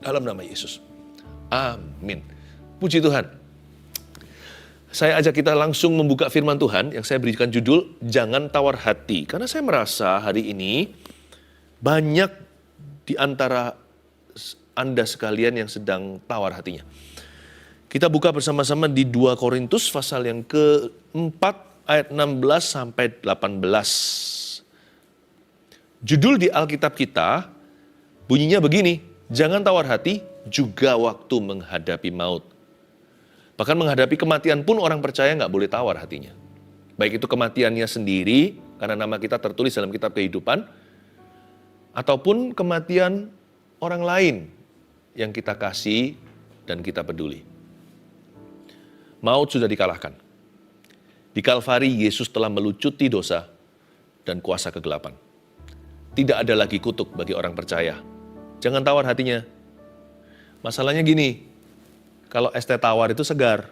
Dalam nama Yesus. Amin. Puji Tuhan. Saya ajak kita langsung membuka firman Tuhan yang saya berikan judul, Jangan Tawar Hati. Karena saya merasa hari ini banyak di antara Anda sekalian yang sedang tawar hatinya. Kita buka bersama-sama di 2 Korintus pasal yang ke-4 ayat 16 sampai 18. Judul di Alkitab kita bunyinya begini, jangan tawar hati juga waktu menghadapi maut. Bahkan menghadapi kematian pun orang percaya nggak boleh tawar hatinya. Baik itu kematiannya sendiri, karena nama kita tertulis dalam kitab kehidupan, ataupun kematian orang lain yang kita kasih dan kita peduli. Maut sudah dikalahkan. Di Kalvari, Yesus telah melucuti dosa dan kuasa kegelapan. Tidak ada lagi kutuk bagi orang percaya. Jangan tawar hatinya. Masalahnya gini, kalau es teh tawar itu segar.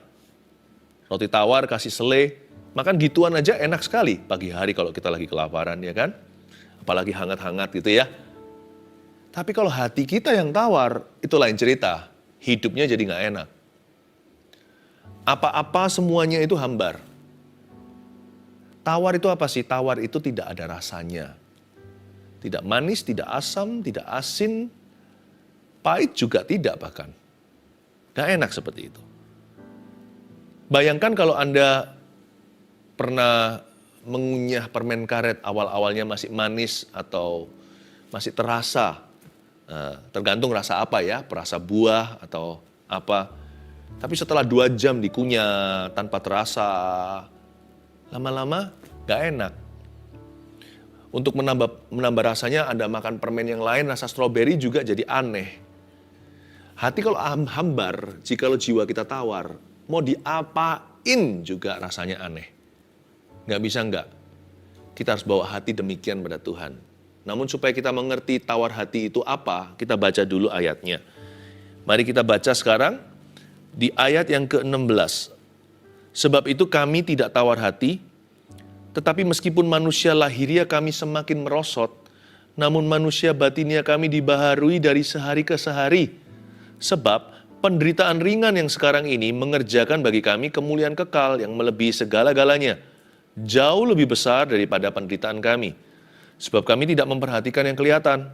Roti tawar kasih selai, makan gituan aja enak sekali pagi hari kalau kita lagi kelaparan, ya kan? Apalagi hangat-hangat gitu ya. Tapi kalau hati kita yang tawar, itu lain cerita. Hidupnya jadi nggak enak. Apa-apa semuanya itu hambar. Tawar itu apa sih? Tawar itu tidak ada rasanya. Tidak manis, tidak asam, tidak asin, pahit juga tidak bahkan. Gak enak seperti itu. Bayangkan kalau Anda pernah mengunyah permen karet awal-awalnya masih manis atau masih terasa. Tergantung rasa apa ya, perasa buah atau apa. Tapi setelah 2 jam dikunyah tanpa terasa, lama-lama gak enak. Untuk menambah rasanya Anda makan permen yang lain, rasa stroberi juga jadi aneh. Hati kalau hambar, jikalau jiwa kita tawar, mau diapain juga rasanya aneh. Nggak bisa nggak. Kita harus bawa hati demikian pada Tuhan. Namun supaya kita mengerti tawar hati itu apa, kita baca dulu ayatnya. Mari kita baca sekarang di ayat yang ke-16. Sebab itu kami tidak tawar hati, tetapi meskipun manusia lahiriah kami semakin merosot, namun manusia batinnya kami dibaharui dari sehari ke sehari. Sebab penderitaan ringan yang sekarang ini mengerjakan bagi kami kemuliaan kekal yang melebihi segala-galanya. Jauh lebih besar daripada penderitaan kami. Sebab kami tidak memperhatikan yang kelihatan,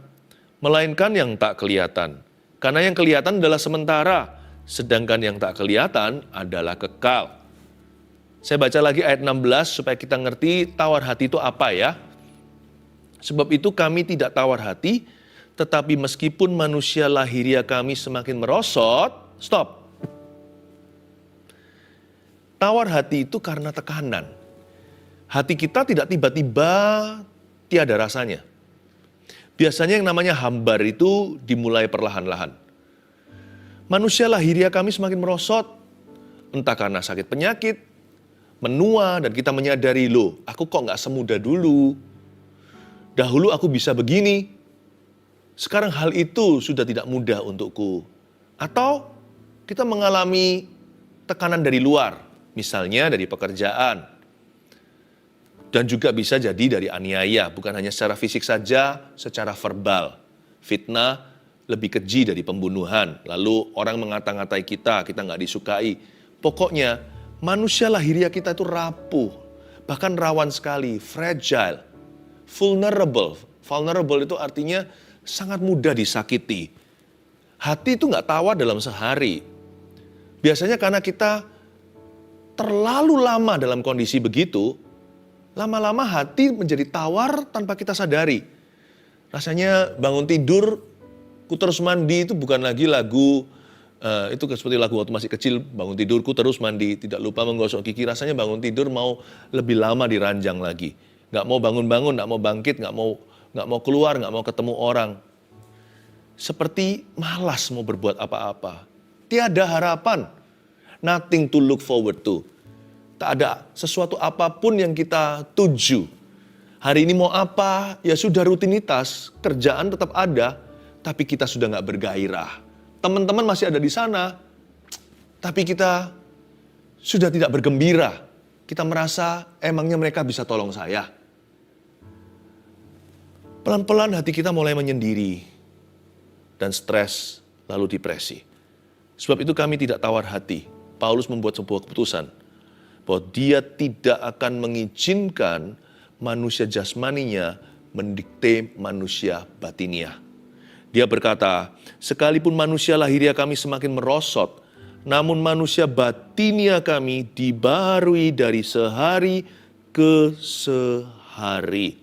melainkan yang tak kelihatan. Karena yang kelihatan adalah sementara, sedangkan yang tak kelihatan adalah kekal. Saya baca lagi ayat 16 supaya kita ngerti tawar hati itu apa ya. Sebab itu kami tidak tawar hati, tetapi meskipun manusia lahiriah kami semakin merosot, stop. Tawar hati itu karena tekanan. Hati kita tidak tiba-tiba tiada rasanya. Biasanya yang namanya hambar itu dimulai perlahan-lahan. Manusia lahiriah kami semakin merosot, entah karena sakit penyakit, menua, dan kita menyadari, loh, aku kok nggak semudah dulu. Dahulu aku bisa begini. Sekarang hal itu sudah tidak mudah untukku. Atau kita mengalami tekanan dari luar, misalnya dari pekerjaan. Dan juga bisa jadi dari aniaya, bukan hanya secara fisik saja, secara verbal. Fitnah lebih keji dari pembunuhan. Lalu orang mengata-ngatai kita nggak disukai. Pokoknya manusia lahiriah kita itu rapuh, bahkan rawan sekali, fragile, vulnerable. Vulnerable itu artinya sangat mudah disakiti. Hati itu nggak tawar dalam sehari. Biasanya karena kita terlalu lama dalam kondisi begitu, lama-lama hati menjadi tawar tanpa kita sadari. Rasanya bangun tidur, ku terus mandi itu bukan lagi lagu, itu seperti lagu waktu masih kecil, bangun tidurku terus mandi, tidak lupa menggosok gigi. Rasanya bangun tidur mau lebih lama diranjang lagi. Nggak mau bangun-bangun, nggak mau bangkit, nggak mau keluar, nggak mau ketemu orang. Seperti malas mau berbuat apa-apa. Tiada harapan. Nothing to look forward to. Tak ada sesuatu apapun yang kita tuju. Hari ini mau apa? Ya sudah rutinitas. Kerjaan tetap ada. Tapi kita sudah nggak bergairah. Teman-teman masih ada di sana. Tapi kita sudah tidak bergembira. Kita merasa emangnya mereka bisa tolong saya. Pelan-pelan hati kita mulai menyendiri dan stres lalu depresi. Sebab itu kami tidak tawar hati. Paulus membuat sebuah keputusan bahwa dia tidak akan mengizinkan manusia jasmaninya mendikte manusia batinia. Dia berkata, sekalipun manusia lahiriah kami semakin merosot, namun manusia batinia kami dibaharui dari sehari ke sehari.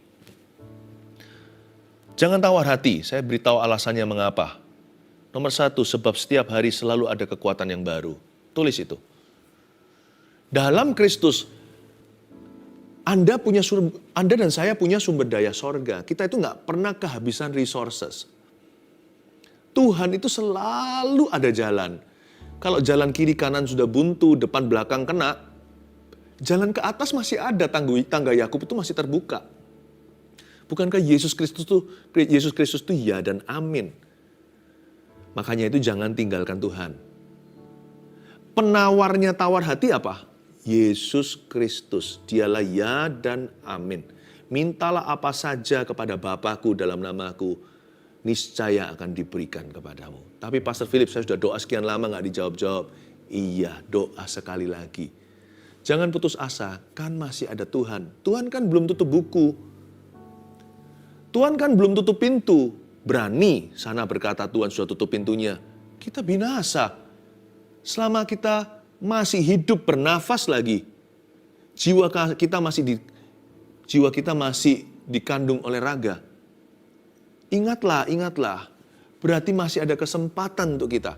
Jangan tawar hati, saya beritahu alasannya mengapa. Nomor 1, sebab setiap hari selalu ada kekuatan yang baru. Tulis itu. Dalam Kristus, Anda dan saya punya sumber daya sorga. Kita itu nggak pernah kehabisan resources. Tuhan itu selalu ada jalan. Kalau jalan kiri kanan sudah buntu, depan belakang kena, jalan ke atas masih ada, tangga Yakub itu masih terbuka. Bukankah Yesus Kristus itu ya dan amin. Makanya itu jangan tinggalkan Tuhan. Penawarnya tawar hati apa? Yesus Kristus. Dialah ya dan amin. Mintalah apa saja kepada Bapakku dalam namaku, niscaya akan diberikan kepadamu. Tapi Pastor Philip, saya sudah doa sekian lama gak dijawab-jawab. Iya, doa sekali lagi. Jangan putus asa, kan masih ada Tuhan. Tuhan kan belum tutup buku. Tuhan kan belum tutup pintu. Berani sana berkata Tuhan sudah tutup pintunya. Kita binasa. Selama kita masih hidup bernafas lagi. Jiwa kita masih dikandung oleh raga. Ingatlah. Berarti masih ada kesempatan untuk kita.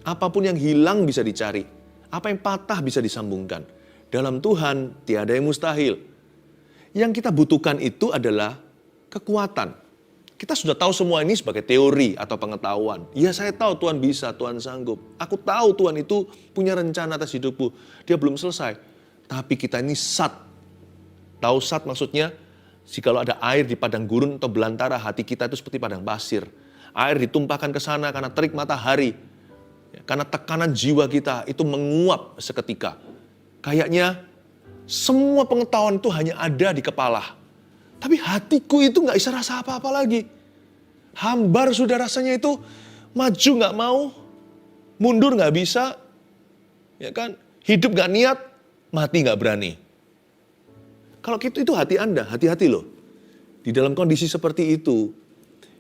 Apapun yang hilang bisa dicari. Apa yang patah bisa disambungkan. Dalam Tuhan tiada yang mustahil. Yang kita butuhkan itu adalah kekuatan. Kita sudah tahu semua ini sebagai teori atau pengetahuan. Ya, saya tahu Tuhan bisa, Tuhan sanggup. Aku tahu Tuhan itu punya rencana atas hidupku. Dia belum selesai. Tapi kita ini sat. Tahu sat maksudnya? Jikalau ada air di padang gurun atau belantara, hati kita itu seperti padang pasir. Air ditumpahkan ke sana karena terik matahari. Karena tekanan jiwa kita itu menguap seketika. Kayaknya semua pengetahuan itu hanya ada di kepala. Tapi hatiku itu gak bisa rasa apa-apa lagi. Hambar sudah rasanya itu, maju gak mau, mundur gak bisa, ya kan? Hidup gak niat, mati gak berani. Kalau itu hati Anda, hati-hati loh. Di dalam kondisi seperti itu,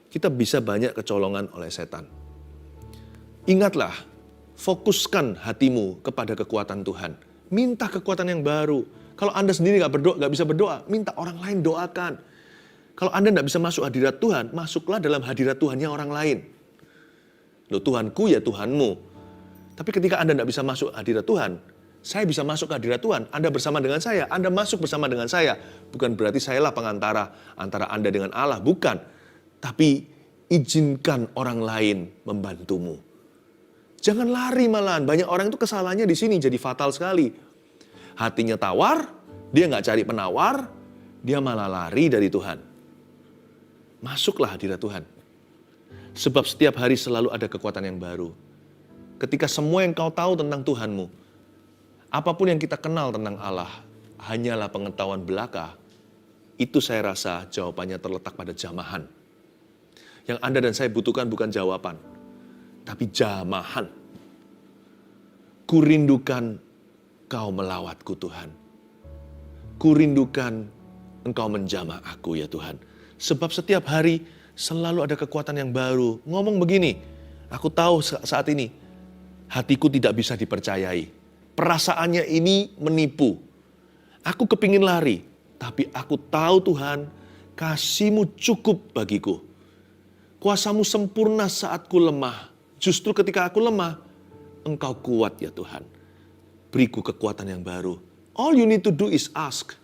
kita bisa banyak kecolongan oleh setan. Ingatlah, fokuskan hatimu kepada kekuatan Tuhan. Minta kekuatan yang baru. Kalau Anda sendiri gak bisa berdoa, minta orang lain doakan. Kalau Anda gak bisa masuk hadirat Tuhan, masuklah dalam hadirat Tuhannya orang lain. Loh, Tuhanku ya Tuhanmu. Tapi ketika Anda gak bisa masuk hadirat Tuhan, saya bisa masuk ke hadirat Tuhan. Anda bersama dengan saya, Anda masuk bersama dengan saya. Bukan berarti sayalah pengantara antara Anda dengan Allah, bukan. Tapi izinkan orang lain membantumu. Jangan lari malahan. Banyak orang itu kesalahannya di sini jadi fatal sekali. Hatinya tawar, dia nggak cari penawar, dia malah lari dari Tuhan. Masuklah hadirat Tuhan. Sebab setiap hari selalu ada kekuatan yang baru. Ketika semua yang kau tahu tentang Tuhanmu, apapun yang kita kenal tentang Allah, hanyalah pengetahuan belaka, itu saya rasa jawabannya terletak pada jamahan. Yang Anda dan saya butuhkan bukan jawaban, tapi jamahan. Kurindukan Engkau melawatku Tuhan. Kurindukan Engkau menjamah aku ya Tuhan. Sebab setiap hari selalu ada kekuatan yang baru. Ngomong begini, aku tahu saat ini hatiku tidak bisa dipercayai. Perasaannya ini menipu. Aku kepingin lari, tapi aku tahu Tuhan, kasih-Mu cukup bagiku. Kuasa-Mu sempurna saat ku lemah. Justru ketika aku lemah, Engkau kuat ya Tuhan. Beriku kekuatan yang baru. All you need to do is ask.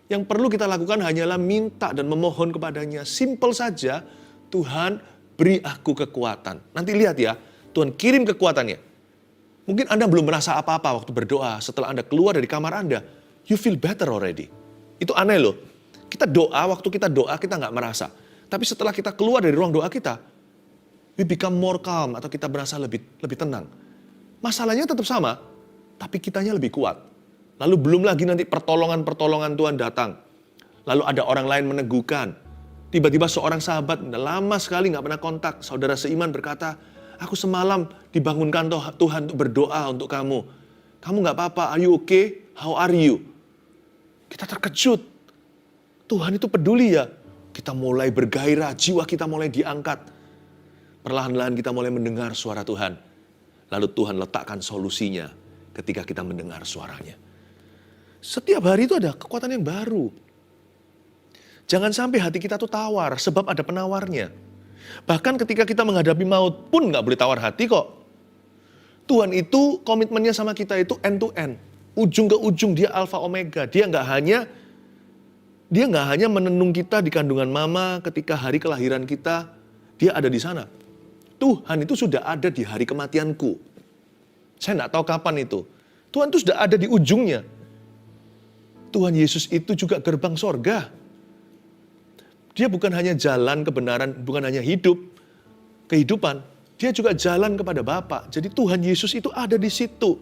Yang perlu kita lakukan hanyalah minta dan memohon kepadanya. Simple saja, Tuhan beri aku kekuatan. Nanti lihat ya, Tuhan kirim kekuatannya. Mungkin Anda belum merasa apa-apa waktu berdoa. Setelah Anda keluar dari kamar Anda, you feel better already. Itu aneh loh. Waktu kita doa kita nggak merasa. Tapi setelah kita keluar dari ruang doa kita, we become more calm atau kita merasa lebih tenang. Masalahnya tetap sama. Tapi kitanya lebih kuat. Lalu belum lagi nanti pertolongan Tuhan datang. Lalu ada orang lain meneguhkan. Tiba-tiba seorang sahabat lama sekali gak pernah kontak. Saudara seiman berkata, Aku semalam dibangunkan Tuhan untuk berdoa untuk kamu. Kamu gak apa-apa, are you okay? How are you? Kita terkejut. Tuhan itu peduli ya. Kita mulai bergairah, jiwa kita mulai diangkat. Perlahan-lahan kita mulai mendengar suara Tuhan. Lalu Tuhan letakkan solusinya ketika kita mendengar suaranya. Setiap hari itu ada kekuatan yang baru. Jangan sampai hati kita tuh tawar, sebab ada penawarnya. Bahkan ketika kita menghadapi maut pun gak boleh tawar hati kok. Tuhan itu komitmennya sama kita itu end to end. Ujung ke ujung dia alfa omega. Dia nggak hanya menenung kita di kandungan mama ketika hari kelahiran kita. Dia ada di sana. Tuhan itu sudah ada di hari kematianku. Saya nggak tahu kapan itu. Tuhan itu sudah ada di ujungnya. Tuhan Yesus itu juga gerbang sorga. Dia bukan hanya jalan kebenaran, bukan hanya kehidupan. Dia juga jalan kepada Bapa. Jadi Tuhan Yesus itu ada di situ.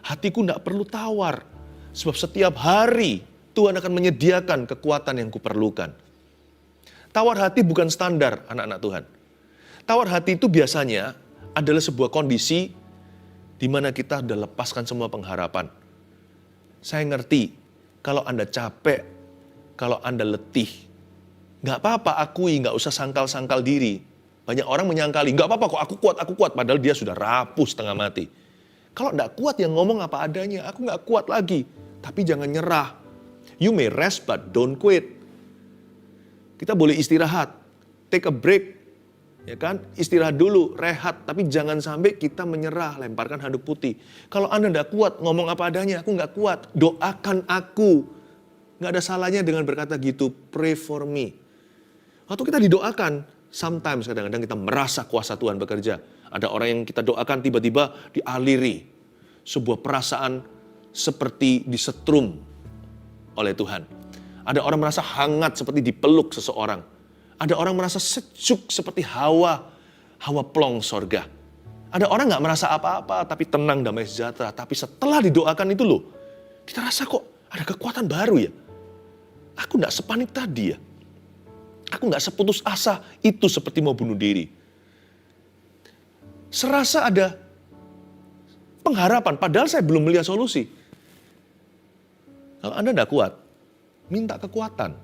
Hatiku tidak perlu tawar. Sebab setiap hari Tuhan akan menyediakan kekuatan yang kuperlukan. Tawar hati bukan standar anak-anak Tuhan. Tawar hati itu biasanya adalah sebuah kondisi di mana kita sudah lepaskan semua pengharapan. Saya ngerti kalau Anda capek, kalau Anda letih. Nggak apa-apa akui, nggak usah sangkal-sangkal diri. Banyak orang menyangkali, nggak apa-apa kok aku kuat. Padahal dia sudah rapuh setengah mati. Kalau nggak kuat ya ngomong apa adanya, aku nggak kuat lagi. Tapi jangan nyerah. You may rest but don't quit. Kita boleh istirahat, take a break. Ya kan? Istirahat dulu, rehat. Tapi jangan sampai kita menyerah, lemparkan handuk putih. Kalau Anda nggak kuat, ngomong apa adanya, aku nggak kuat. Doakan aku. Nggak ada salahnya dengan berkata gitu, pray for me. Waktu kita didoakan, sometimes kadang-kadang kita merasa kuasa Tuhan bekerja. Ada orang yang kita doakan tiba-tiba dialiri sebuah perasaan seperti disetrum oleh Tuhan. Ada orang merasa hangat seperti dipeluk seseorang. Ada orang merasa sejuk seperti hawa plong sorga. Ada orang gak merasa apa-apa tapi tenang damai sejahtera. Tapi setelah didoakan itu loh, kita rasa kok ada kekuatan baru ya. Aku gak sepanik tadi ya. Aku gak seputus asa itu seperti mau bunuh diri. Serasa ada pengharapan, padahal saya belum melihat solusi. Kalau Anda gak kuat, minta kekuatan.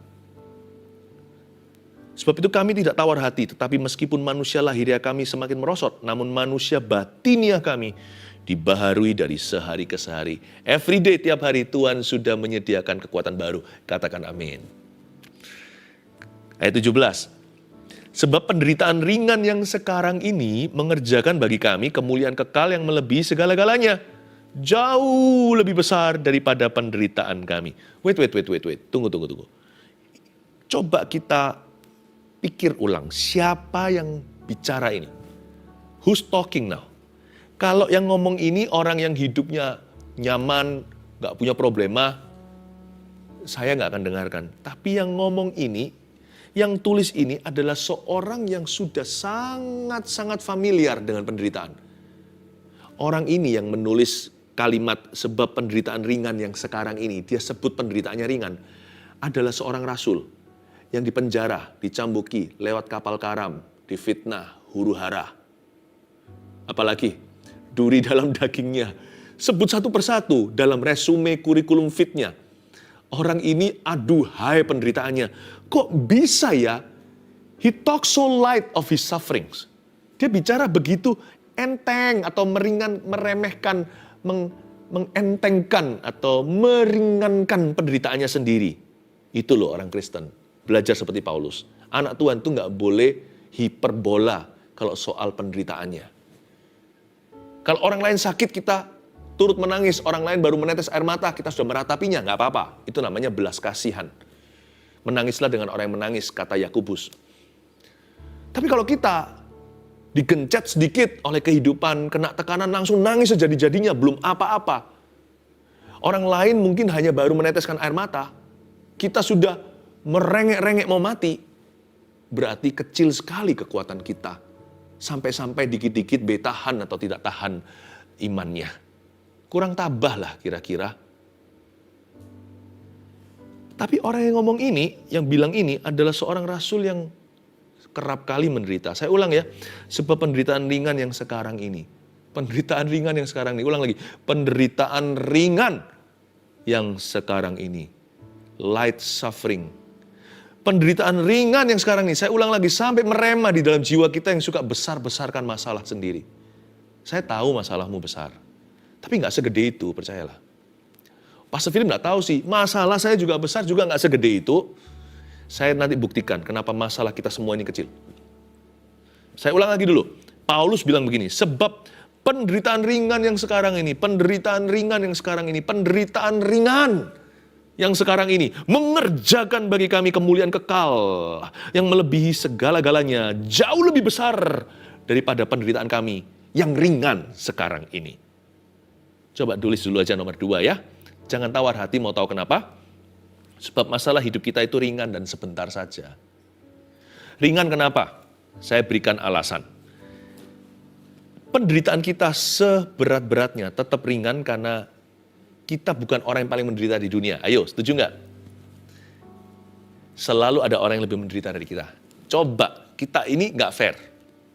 Sebab itu kami tidak tawar hati, tetapi meskipun manusia lahiriah kami semakin merosot, namun manusia batiniah kami dibaharui dari sehari ke sehari. Every day, tiap hari Tuhan sudah menyediakan kekuatan baru. Katakan amin. Ayat 17. Sebab penderitaan ringan yang sekarang ini mengerjakan bagi kami kemuliaan kekal yang melebihi segala-galanya. Jauh lebih besar daripada penderitaan kami. Wait. Tunggu. Coba kita pikir ulang. Siapa yang bicara ini? Who's talking now? Kalau yang ngomong ini orang yang hidupnya nyaman, gak punya problema, saya gak akan dengarkan. Tapi yang ngomong ini, yang tulis ini adalah seorang yang sudah sangat-sangat familiar dengan penderitaan. Orang ini yang menulis kalimat sebab penderitaan ringan yang sekarang ini, dia sebut penderitaannya ringan, adalah seorang rasul yang dipenjara, dicambuki, lewat kapal karam, difitnah, huru-hara. Apalagi duri dalam dagingnya. Sebut satu persatu dalam resume kurikulum fitnya. Orang ini aduhai penderitaannya. Kok bisa ya? He talks so light of his sufferings. Dia bicara begitu enteng atau meremehkan, mengentengkan atau meringankan penderitaannya sendiri. Itu loh orang Kristen. Belajar seperti Paulus. Anak Tuhan tuh gak boleh hiperbola kalau soal penderitaannya. Kalau orang lain sakit kita turut menangis, orang lain baru menetes air mata, kita sudah meratapinya, gak apa-apa. Itu namanya belas kasihan. Menangislah dengan orang yang menangis, kata Yakobus. Tapi kalau kita digencet sedikit oleh kehidupan, kena tekanan langsung nangis sejadi-jadinya, belum apa-apa. Orang lain mungkin hanya baru meneteskan air mata, kita sudah merengek-rengek mau mati. Berarti kecil sekali kekuatan kita. Sampai-sampai dikit-dikit tahan atau tidak tahan imannya. Kurang tabah lah kira-kira. Tapi orang yang ngomong ini, yang bilang ini adalah seorang rasul yang kerap kali menderita. Saya ulang ya, sebab penderitaan ringan yang sekarang ini. Penderitaan ringan yang sekarang ini. Ulang lagi, penderitaan ringan yang sekarang ini. Light suffering. Penderitaan ringan yang sekarang ini. Saya ulang lagi, sampai merema di dalam jiwa kita yang suka besar-besarkan masalah sendiri. Saya tahu masalahmu besar. Tapi nggak segede itu, percayalah. Pastor Philip nggak tahu sih, masalah saya juga besar juga nggak segede itu. Saya nanti buktikan kenapa masalah kita semua ini kecil. Saya ulang lagi dulu. Paulus bilang begini, sebab penderitaan ringan yang sekarang ini, penderitaan ringan yang sekarang ini, penderitaan ringan yang sekarang ini mengerjakan bagi kami kemuliaan kekal yang melebihi segala-galanya, jauh lebih besar daripada penderitaan kami yang ringan sekarang ini. Coba tulis dulu aja nomor 2 ya. Jangan tawar hati, mau tahu kenapa? Sebab masalah hidup kita itu ringan dan sebentar saja. Ringan kenapa? Saya berikan alasan. Penderitaan kita seberat-beratnya tetap ringan karena kita bukan orang yang paling menderita di dunia. Ayo, setuju nggak? Selalu ada orang yang lebih menderita dari kita. Coba, kita ini nggak fair.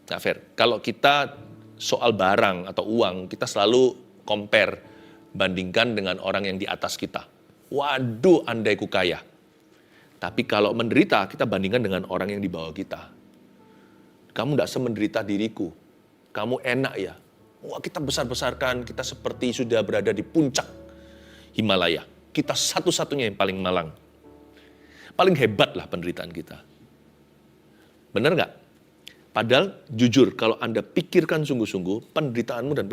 Nggak fair. Kalau kita soal barang atau uang, kita selalu compare, bandingkan dengan orang yang di atas kita. Waduh, andai ku kaya. Tapi kalau menderita, kita bandingkan dengan orang yang di bawah kita. Kamu tidak semenderita diriku. Kamu enak ya. Wah, kita besar-besarkan, kita seperti sudah berada di puncak Himalaya. Kita satu-satunya yang paling malang. Paling hebat lah penderitaan kita. Benar nggak? Padahal jujur, kalau Anda pikirkan sungguh-sungguh, penderitaanmu dan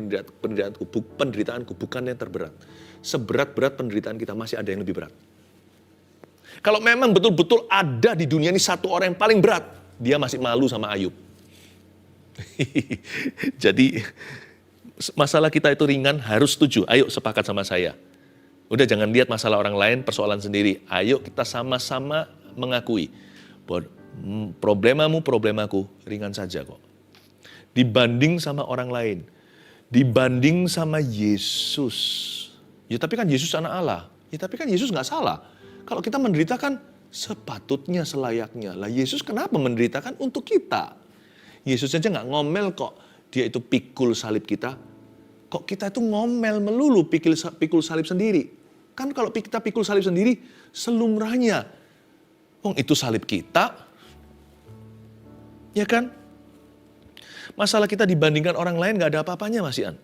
penderitaanku bukan yang terberat. Seberat-berat penderitaan kita masih ada yang lebih berat. Kalau memang betul-betul ada di dunia ini satu orang yang paling berat, dia masih malu sama Ayub. Jadi masalah kita itu ringan, harus setuju. Ayo sepakat sama saya. Udah jangan lihat masalah orang lain, persoalan sendiri. Ayo kita sama-sama mengakui bahwa problemaku ringan saja kok. Dibanding sama orang lain. Dibanding sama Yesus. Ya tapi kan Yesus anak Allah. Ya tapi kan Yesus nggak salah. Kalau kita menderita kan sepatutnya, selayaknya. Lah Yesus kenapa menderita kan untuk kita. Yesus aja nggak ngomel kok. Dia itu pikul salib kita. Kok kita itu ngomel melulu pikul salib sendiri. Kan kalau kita pikul salib sendiri, selumrahnya. Itu salib kita. Ya kan? Masalah kita dibandingkan orang lain gak ada apa-apanya Mas Ian.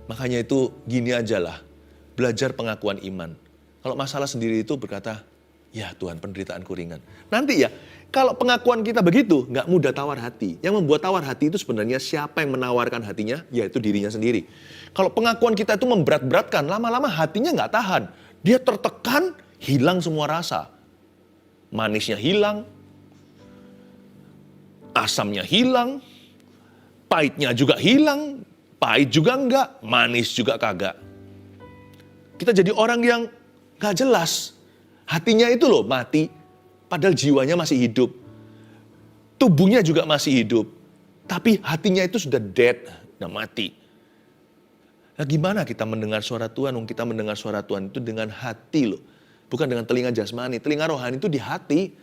Makanya itu gini aja lah. Belajar pengakuan iman. Kalau masalah sendiri itu berkata, ya Tuhan penderitaanku ringan. Nanti ya, kalau pengakuan kita begitu, gak mudah tawar hati. Yang membuat tawar hati itu sebenarnya siapa yang menawarkan hatinya, yaitu dirinya sendiri. Kalau pengakuan kita itu memberat-beratkan, lama-lama hatinya gak tahan. Dia tertekan, hilang semua rasa. Manisnya hilang, asamnya hilang, pahitnya juga hilang, pahit juga enggak, manis juga kagak. Kita jadi orang yang gak jelas. Hatinya itu loh mati, padahal jiwanya masih hidup. Tubuhnya juga masih hidup, tapi hatinya itu sudah dead, sudah mati. Nah gimana kita mendengar suara Tuhan? Kita mendengar suara Tuhan itu dengan hati loh. Bukan dengan telinga jasmani, telinga rohani itu di hati.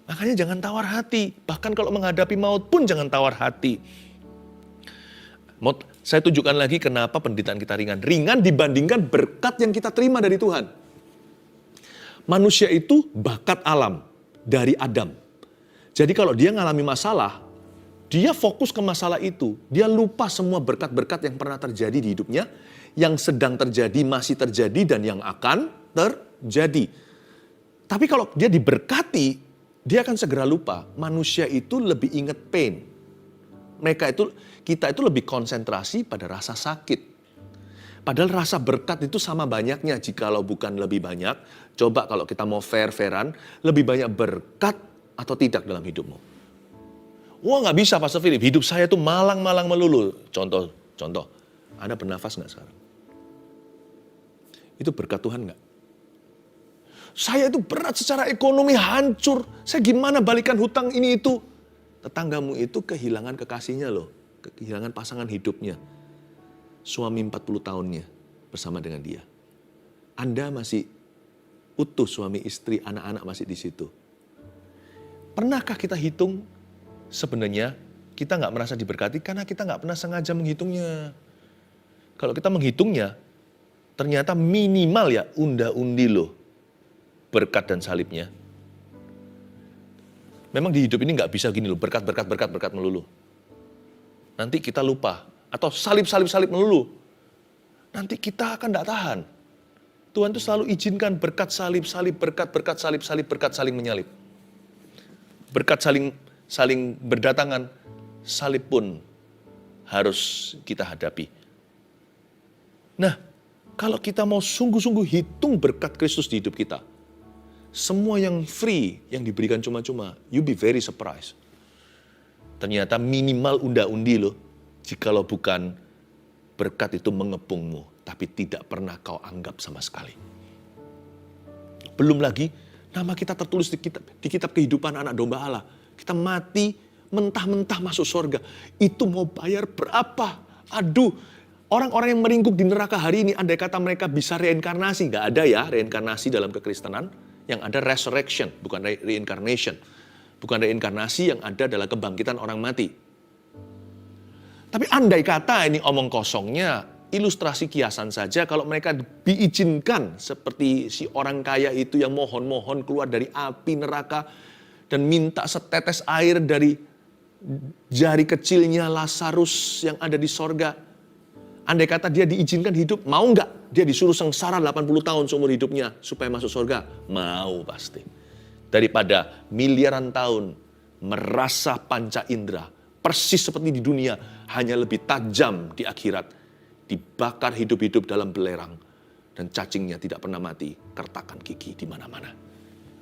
Makanya jangan tawar hati. Bahkan kalau menghadapi maut pun jangan tawar hati. Saya tunjukkan lagi kenapa penderitaan kita ringan. Ringan dibandingkan berkat yang kita terima dari Tuhan. Manusia itu bakat alam dari Adam. Jadi kalau dia ngalami masalah, dia fokus ke masalah itu. Dia lupa semua berkat-berkat yang pernah terjadi di hidupnya, yang sedang terjadi, masih terjadi, dan yang akan terjadi. Tapi kalau dia diberkati, dia akan segera lupa. Manusia itu lebih ingat pain. Kita itu lebih konsentrasi pada rasa sakit. Padahal rasa berkat itu sama banyaknya, jikalau bukan lebih banyak. Coba kalau kita mau fair-fairan, lebih banyak berkat atau tidak dalam hidupmu. Wah gak bisa Pastor Philip, hidup saya tuh malang-malang melulu. Contoh, Anda bernafas gak sekarang? Itu berkat Tuhan gak? Saya itu berat secara ekonomi, hancur. Saya gimana balikan hutang ini itu? Tetanggamu itu kehilangan kekasihnya loh. Kehilangan pasangan hidupnya. Suami 40 tahunnya bersama dengan dia. Anda masih utuh suami istri, anak-anak masih di situ. Pernahkah kita hitung sebenarnya kita nggak merasa diberkati karena kita nggak pernah sengaja menghitungnya. Kalau kita menghitungnya, ternyata minimal ya unda-undi loh berkat dan salibnya. Memang di hidup ini nggak bisa gini loh, berkat melulu. Nanti kita lupa. Atau salib melulu. Nanti kita akan tidak tahan. Tuhan itu selalu izinkan berkat salib, berkat saling menyalip. Berkat saling berdatangan, salib pun harus kita hadapi. Nah, kalau kita mau sungguh-sungguh hitung berkat Kristus di hidup kita, semua yang free, yang diberikan cuma-cuma, you be very surprised. Ternyata minimal unda-undi loh, jikalau bukan berkat itu mengepungmu, tapi tidak pernah kau anggap sama sekali. Belum lagi, nama kita tertulis di kitab kehidupan anak domba Allah. Kita mati, mentah-mentah masuk surga. Itu mau bayar berapa? Aduh, orang-orang yang meringkuk di neraka hari ini, andai kata mereka bisa reinkarnasi. Nggak ada ya reinkarnasi dalam kekristenan. Yang ada resurrection, bukan reincarnation. Bukan reinkarnasi, yang ada adalah kebangkitan orang mati. Tapi andai kata ini omong kosongnya, ilustrasi kiasan saja, kalau mereka diizinkan seperti si orang kaya itu yang mohon-mohon keluar dari api neraka dan minta setetes air dari jari kecilnya Lazarus yang ada di sorga. Andai kata dia diizinkan hidup, mau nggak? Dia disuruh sengsara 80 tahun seumur hidupnya supaya masuk surga? Mau pasti. Daripada miliaran tahun merasa panca indera, persis seperti di dunia, hanya lebih tajam di akhirat. Dibakar hidup-hidup dalam belerang. Dan cacingnya tidak pernah mati, kertakan gigi di mana-mana.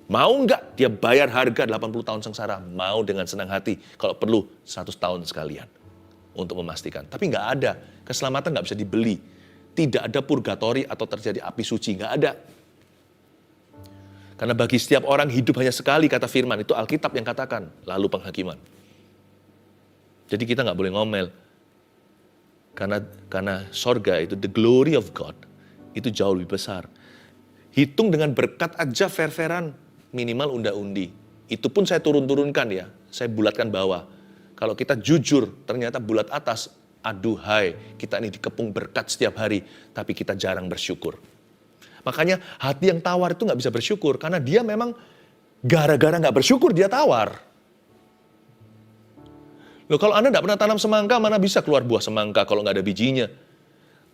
Mau nggak dia bayar harga 80 tahun sengsara? Mau dengan senang hati, kalau perlu 100 tahun sekalian. Untuk memastikan. Tapi nggak ada. Keselamatan nggak bisa dibeli. Tidak ada purgatori atau terjadi api suci. Nggak ada. Karena bagi setiap orang hidup hanya sekali, kata firman. Itu Alkitab yang katakan. Lalu penghakiman. Jadi kita nggak boleh ngomel. Karena sorga itu, the glory of God, itu jauh lebih besar. Hitung dengan berkat aja fair-fairan. Minimal unda-undi. Itu pun saya turun-turunkan ya. Saya bulatkan bawah. Kalau kita jujur, ternyata bulat atas, aduhai, kita ini dikepung berkat setiap hari, tapi kita jarang bersyukur. Makanya hati yang tawar itu nggak bisa bersyukur, karena dia memang gara-gara nggak bersyukur, dia tawar. Loh, kalau Anda nggak pernah tanam semangka, mana bisa keluar buah semangka kalau nggak ada bijinya?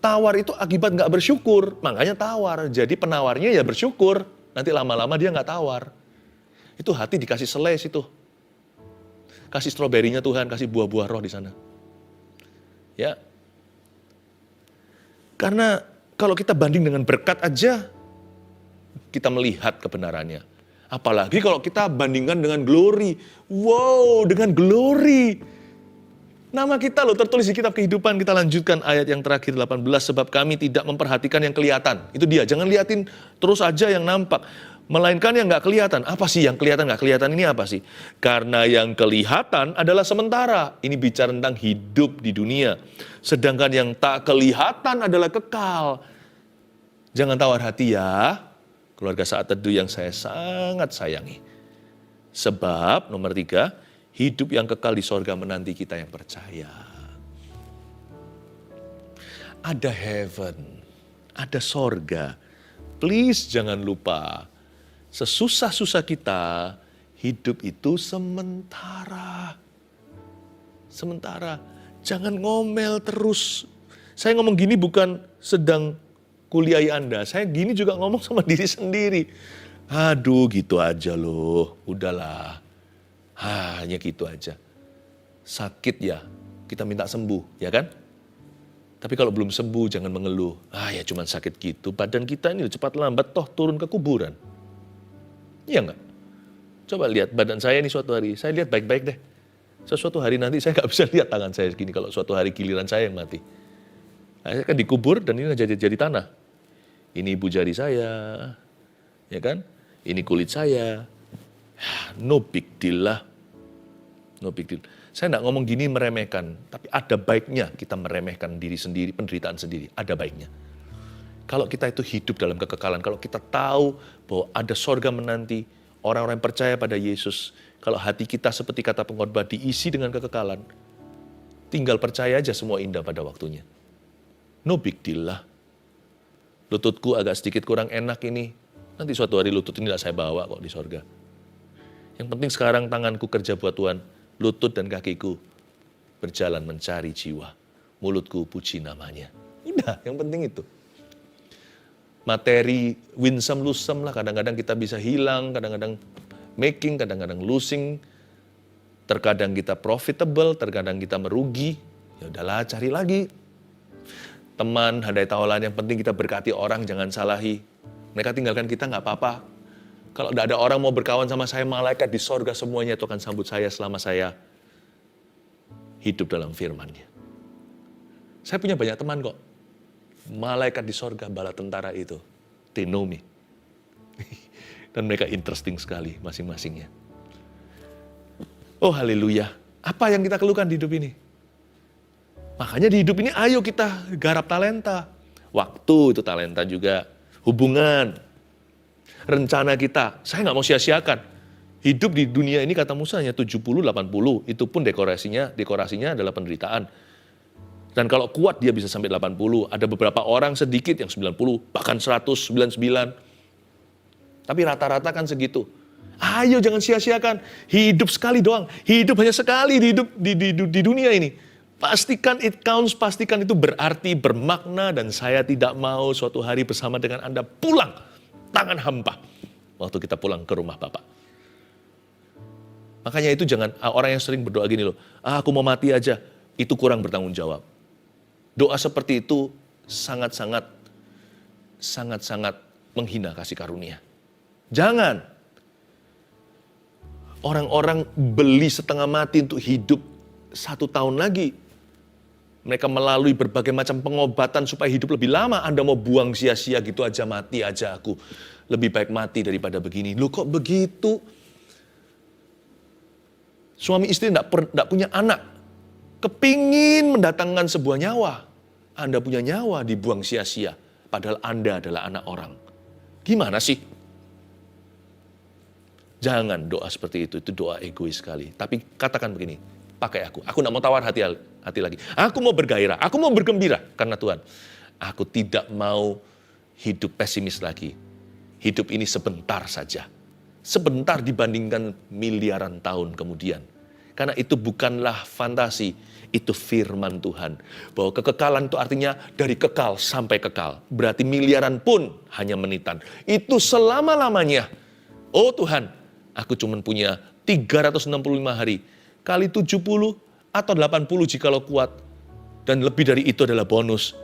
Tawar itu akibat nggak bersyukur, makanya tawar. Jadi penawarnya ya bersyukur, nanti lama-lama dia nggak tawar. Itu hati dikasih seles itu. Kasih stroberinya Tuhan, kasih buah-buah roh di sana. Ya. Karena kalau kita banding dengan berkat aja, kita melihat kebenarannya. Apalagi kalau kita bandingkan dengan glory. Wow, dengan glory. Nama kita loh tertulis di kitab kehidupan. Kita lanjutkan ayat yang terakhir 18. Sebab kami tidak memperhatikan yang kelihatan. Itu dia, jangan liatin terus aja yang nampak. Melainkan yang nggak kelihatan. Apa sih yang kelihatan, nggak kelihatan ini apa sih? Karena yang kelihatan adalah sementara. Ini bicara tentang hidup di dunia. Sedangkan yang tak kelihatan adalah kekal. Jangan tawar hati ya. Keluarga Saat Teduh yang saya sangat sayangi. Sebab nomor 3, hidup yang kekal di sorga menanti kita yang percaya. Ada heaven, ada sorga. Please jangan lupa. Sesusah-susah kita, hidup itu sementara. Sementara. Jangan ngomel terus. Saya ngomong gini bukan sedang kuliahi Anda. Saya gini juga ngomong sama diri sendiri. Aduh gitu aja loh. Udahlah. Hanya gitu aja. Sakit ya, kita minta sembuh, ya kan? Tapi kalau belum sembuh jangan mengeluh. Ya cuma sakit gitu. Badan kita ini cepat lambat toh turun ke kuburan. Iya enggak? Coba lihat badan saya ini suatu hari, saya lihat baik-baik deh. Suatu hari nanti saya nggak bisa lihat tangan saya segini kalau suatu hari giliran saya yang mati. Saya kan dikubur dan ini jadi tanah. Ini ibu jari saya, ya kan? Ini kulit saya. No big deal lah. No big deal. Saya nggak ngomong gini meremehkan, tapi ada baiknya kita meremehkan diri sendiri, penderitaan sendiri. Ada baiknya. Kalau kita itu hidup dalam kekekalan, kalau kita tahu bahwa ada sorga menanti, orang-orang yang percaya pada Yesus, Kalau hati kita seperti kata pengkhotbah diisi dengan kekekalan, tinggal percaya aja semua indah pada waktunya. No big deal lah. Lututku agak sedikit kurang enak ini. Nanti suatu hari lutut ini saya bawa kok di sorga. Yang penting sekarang tanganku kerja buat Tuhan. Lutut dan kakiku berjalan mencari jiwa. Mulutku puji namanya. Udah, yang penting itu. Materi winsome lusem lah, kadang-kadang kita bisa hilang, kadang-kadang making, kadang-kadang losing. Terkadang kita profitable, terkadang kita merugi. Ya udahlah, cari lagi. Teman, handai tawalan, yang penting kita berkati orang, jangan salahi. Mereka tinggalkan kita nggak apa-apa. Kalau tidak ada orang mau berkawan sama saya, malaikat di sorga semuanya itu akan sambut saya selama saya hidup dalam firman-Nya. Saya punya banyak teman kok. Malaikat di sorga, bala tentara itu. They know me. Dan mereka interesting sekali masing-masingnya. Oh haleluya. Apa yang kita keluhkan di hidup ini? Makanya di hidup ini ayo kita garap talenta. Waktu itu talenta juga. Hubungan. Rencana kita. Saya nggak mau sia-siakan. Hidup di dunia ini kata Musa hanya 70-80. Itu pun dekorasinya adalah penderitaan. Dan kalau kuat dia bisa sampai 80. Ada beberapa orang sedikit yang 90, bahkan 100, 99. Tapi rata-rata kan segitu. Ayo jangan sia-siakan. Hidup sekali doang. Hidup hanya sekali di dunia ini. Pastikan it counts, pastikan itu berarti, bermakna. Dan saya tidak mau suatu hari bersama dengan Anda pulang tangan hampa. Waktu kita pulang ke rumah Bapak. Makanya itu jangan, orang yang sering berdoa gini loh. Aku mau mati aja. Itu kurang bertanggung jawab. Doa seperti itu sangat-sangat menghina kasih karunia. Jangan. Orang-orang beli setengah mati untuk hidup 1 tahun lagi. Mereka melalui berbagai macam pengobatan supaya hidup lebih lama. Anda mau buang sia-sia gitu aja, mati aja aku. Lebih baik mati daripada begini. Loh kok begitu? Suami istri tidak punya anak. Kepingin mendatangkan sebuah nyawa. Anda punya nyawa dibuang sia-sia. Padahal Anda adalah anak orang. Gimana sih? Jangan doa seperti itu doa egois sekali. Tapi katakan begini, pakai aku. Aku tidak mau tawar hati lagi. Aku mau bergairah, aku mau bergembira karena Tuhan. Aku tidak mau hidup pesimis lagi. Hidup ini sebentar saja. Sebentar dibandingkan miliaran tahun kemudian. Karena itu bukanlah fantasi, itu firman Tuhan. Bahwa kekekalan itu artinya dari kekal sampai kekal. Berarti miliaran pun hanya menitan. Itu selama-lamanya. Oh Tuhan, aku cuma punya 365 hari. Kali 70 atau 80 jikalau kuat. Dan lebih dari itu adalah bonus.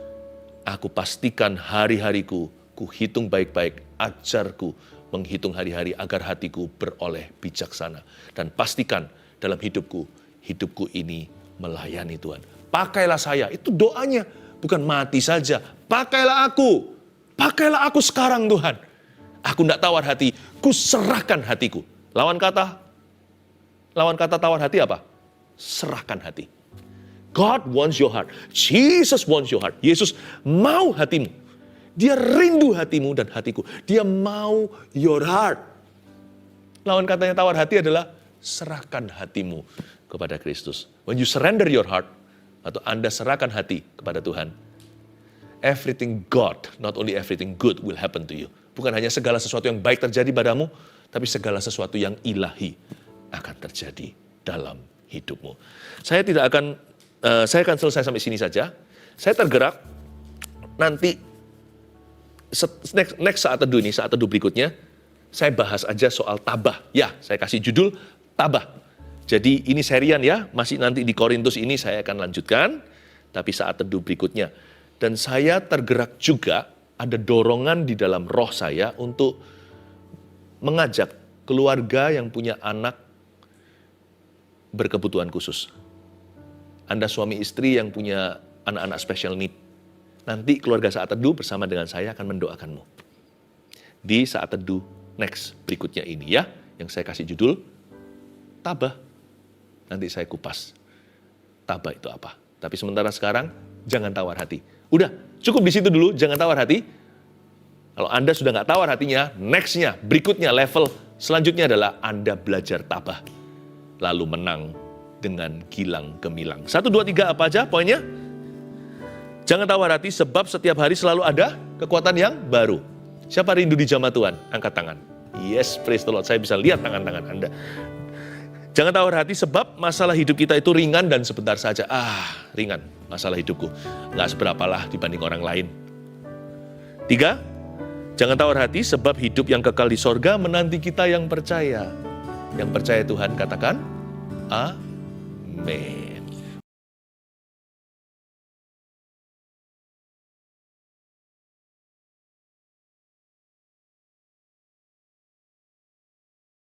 Aku pastikan hari-hariku, ku hitung baik-baik, ajarku menghitung hari-hari agar hatiku beroleh bijaksana. Dan pastikan dalam hidupku ini melayani Tuhan. Pakailah saya, itu doanya. Bukan mati saja, pakailah aku sekarang Tuhan. Aku tidak tawar hati, ku serahkan hatiku. Lawan kata tawar hati apa? Serahkan hati. God wants your heart. Jesus wants your heart. Yesus mau hatimu. Dia rindu hatimu dan hatiku. Dia mau your heart. Lawan katanya tawar hati adalah serahkan hatimu kepada Kristus. When you surrender your heart, atau Anda serahkan hati kepada Tuhan, everything God, not only everything good will happen to you. Bukan hanya segala sesuatu yang baik terjadi padamu, tapi segala sesuatu yang ilahi akan terjadi dalam hidupmu. Saya akan selesai sampai sini saja. Saya tergerak, nanti next saat teduh berikutnya, saya bahas aja soal tabah. Ya, saya kasih judul tabah. Jadi ini serian ya, masih nanti di Korintus ini saya akan lanjutkan, tapi saat teduh berikutnya. Dan saya tergerak juga, ada dorongan di dalam roh saya untuk mengajak keluarga yang punya anak berkebutuhan khusus. Anda suami istri yang punya anak-anak special need. Nanti keluarga saat teduh bersama dengan saya akan mendoakanmu. Di saat teduh next berikutnya ini ya, yang saya kasih judul tabah. Nanti saya kupas tabah itu apa. Tapi sementara sekarang jangan tawar hati. Udah, cukup di situ dulu, jangan tawar hati. Kalau Anda sudah nggak tawar hatinya, berikutnya level selanjutnya adalah Anda belajar tabah. lalu menang dengan gilang gemilang. 1, 2, 3 apa aja poinnya? Jangan tawar hati sebab setiap hari selalu ada kekuatan yang baru. Siapa rindu di jamaah Tuhan? Angkat tangan. Yes, praise the Lord. Saya bisa lihat tangan-tangan Anda. Jangan tawar hati sebab masalah hidup kita itu ringan dan sebentar saja. Ringan masalah hidupku. Nggak seberapalah dibanding orang lain. 3, jangan tawar hati sebab hidup yang kekal di sorga menanti kita yang percaya. Yang percaya Tuhan katakan, amin.